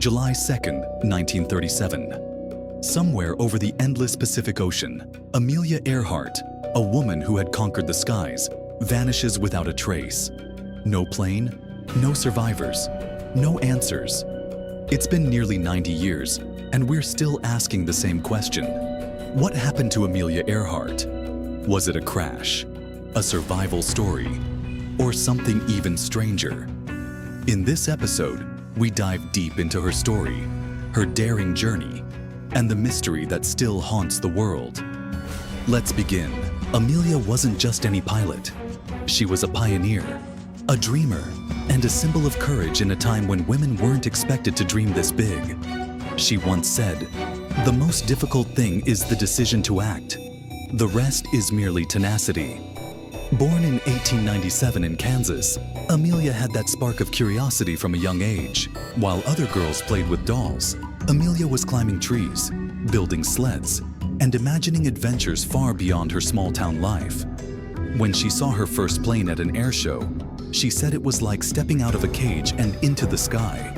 July 2nd, 1937. Somewhere over the endless Pacific Ocean, Amelia Earhart, a woman who had conquered the skies, vanishes without a trace. No plane, no survivors, no answers. It's been nearly 90 years, and we're still asking the same question. What happened to Amelia Earhart? Was it a crash, a survival story, or something even stranger? In this episode, we dive deep into her story, her daring journey, and the mystery that still haunts the world. Let's begin. Amelia wasn't just any pilot. She was a pioneer, a dreamer, and a symbol of courage in a time when women weren't expected to dream this big. She once said, "The most difficult thing is the decision to act. The rest is merely tenacity." Born in 1897 in Kansas, Amelia had that spark of curiosity from a young age. While other girls played with dolls, Amelia was climbing trees, building sleds, and imagining adventures far beyond her small-town life. When she saw her first plane at an air show, she said it was like stepping out of a cage and into the sky.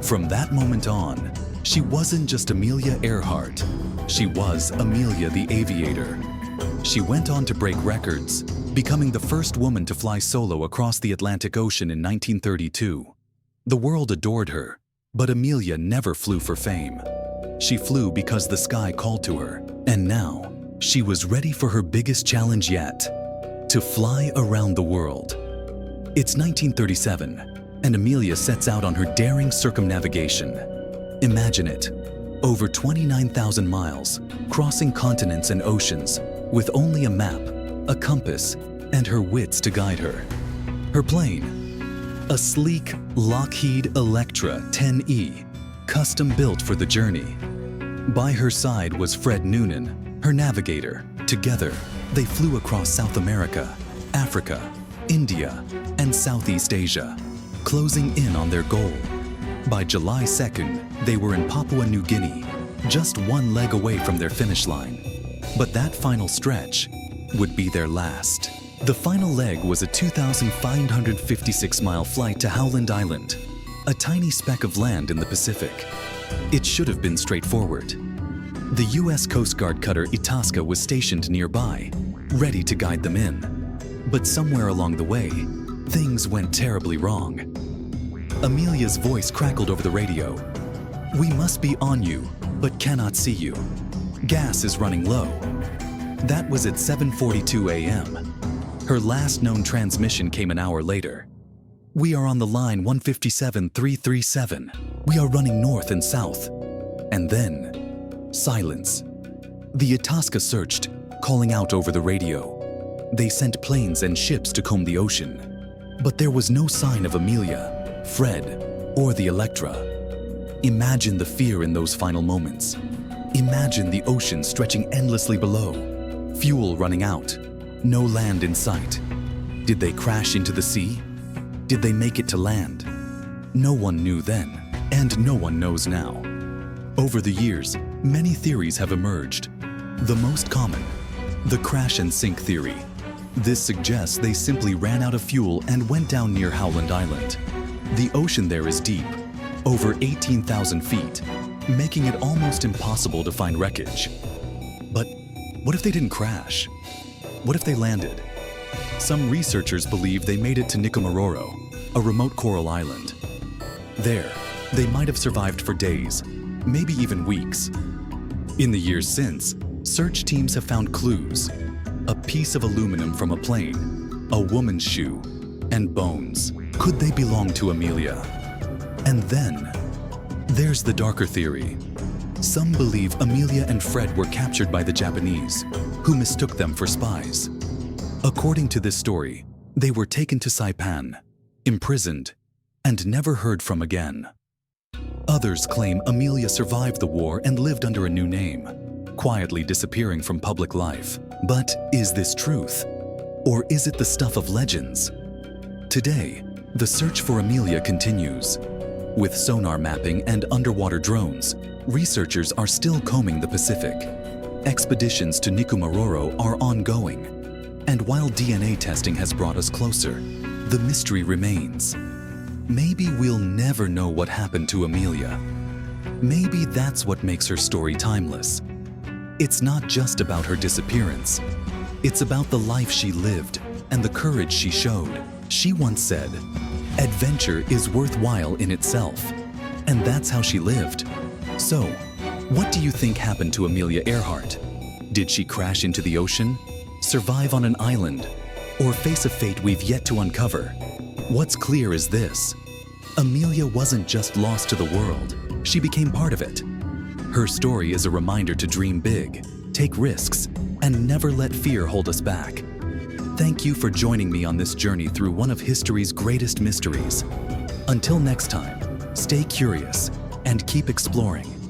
From that moment on, she wasn't just Amelia Earhart. She was Amelia the Aviator. She went on to break records, becoming the first woman to fly solo across the Atlantic Ocean in 1932. The world adored her, but Amelia never flew for fame. She flew because the sky called to her, and now she was ready for her biggest challenge yet: to fly around the world. It's 1937, and Amelia sets out on her daring circumnavigation. Imagine it, over 29,000 miles, crossing continents and oceans, with only a map, a compass, and her wits to guide her. Her plane, a sleek Lockheed Electra 10E, custom built for the journey. By her side was Fred Noonan, her navigator. Together, they flew across South America, Africa, India, and Southeast Asia, closing in on their goal. By July 2nd, they were in Papua New Guinea, just one leg away from their finish line. But that final stretch would be their last. The final leg was a 2,556-mile flight to Howland Island, a tiny speck of land in the Pacific. It should have been straightforward. The U.S. Coast Guard cutter Itasca was stationed nearby, ready to guide them in. But somewhere along the way, things went terribly wrong. Amelia's voice crackled over the radio. "We must be on you, but cannot see you. Gas is running low." That was at 7:42 a.m. Her last known transmission came an hour later. "We are on the line 157-337. We are running north and south." And then, silence. The Itasca searched, calling out over the radio. They sent planes and ships to comb the ocean. But there was no sign of Amelia, Fred, or the Electra. Imagine the fear in those final moments. Imagine the ocean stretching endlessly below, fuel running out, no land in sight. Did they crash into the sea? Did they make it to land? No one knew then, and no one knows now. Over the years, many theories have emerged. The most common, the crash and sink theory. This suggests they simply ran out of fuel and went down near Howland Island. The ocean there is deep, over 18,000 feet, making it almost impossible to find wreckage. But what if they didn't crash? What if they landed? Some researchers believe they made it to Nikumaroro, a remote coral island. There, they might have survived for days, maybe even weeks. In the years since, search teams have found clues: a piece of aluminum from a plane, a woman's shoe, and bones. Could they belong to Amelia? And then, there's the darker theory. Some believe Amelia and Fred were captured by the Japanese, who mistook them for spies. According to this story, they were taken to Saipan, imprisoned, and never heard from again. Others claim Amelia survived the war and lived under a new name, quietly disappearing from public life. But is this truth? Or is it the stuff of legends? Today, the search for Amelia continues. With sonar mapping and underwater drones, researchers are still combing the Pacific. Expeditions to Nikumaroro are ongoing. And while DNA testing has brought us closer, the mystery remains. Maybe we'll never know what happened to Amelia, Maybe that's what makes her story timeless. It's not just about her disappearance. It's about the life she lived and the courage she showed. She once said, "Adventure is worthwhile in itself." And that's how she lived. So, what do you think happened to Amelia Earhart? Did she crash into the ocean, survive on an island, or face a fate we've yet to uncover? What's clear is this: Amelia wasn't just lost to the world, she became part of it. Her story is a reminder to dream big, take risks, and never let fear hold us back. Thank you for joining me on this journey through one of history's greatest mysteries. Until next time, stay curious and keep exploring.